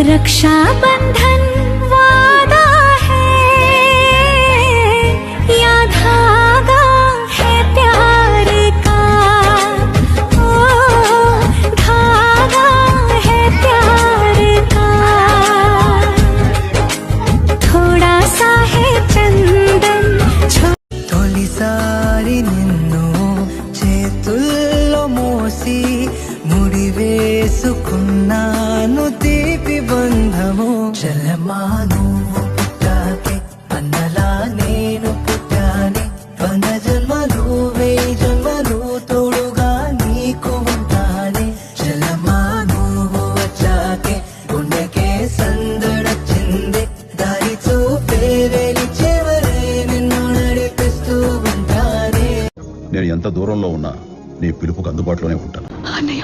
रक्षाबंधन वादा है या धागा है प्यार का, ओ धागा है प्यार का, थोड़ा सा है चंदन తొలిసారి నిన్ను చేతుల్లో మోసి ముడివేసుకున్నాను తీపి బంధము. చలమా నువ్వు పుట్టాకే అన్నలా నేను పుట్టానే, 100 జన్మలు 1000 జన్మలు తోడుగా నీకు ఉంటానే. చలమా నువ్వు వచ్చాకే గుండెకే సందడొచ్చింది, దారి చూపే వెలిచేవరే నిన్ను నడిపిస్తూ ఉంటానే. నేను ఎంత దూరంలో ఉన్నా నీ పిలుపుకు అందుబాటులోనే ఉంటాను. అన్నయ్య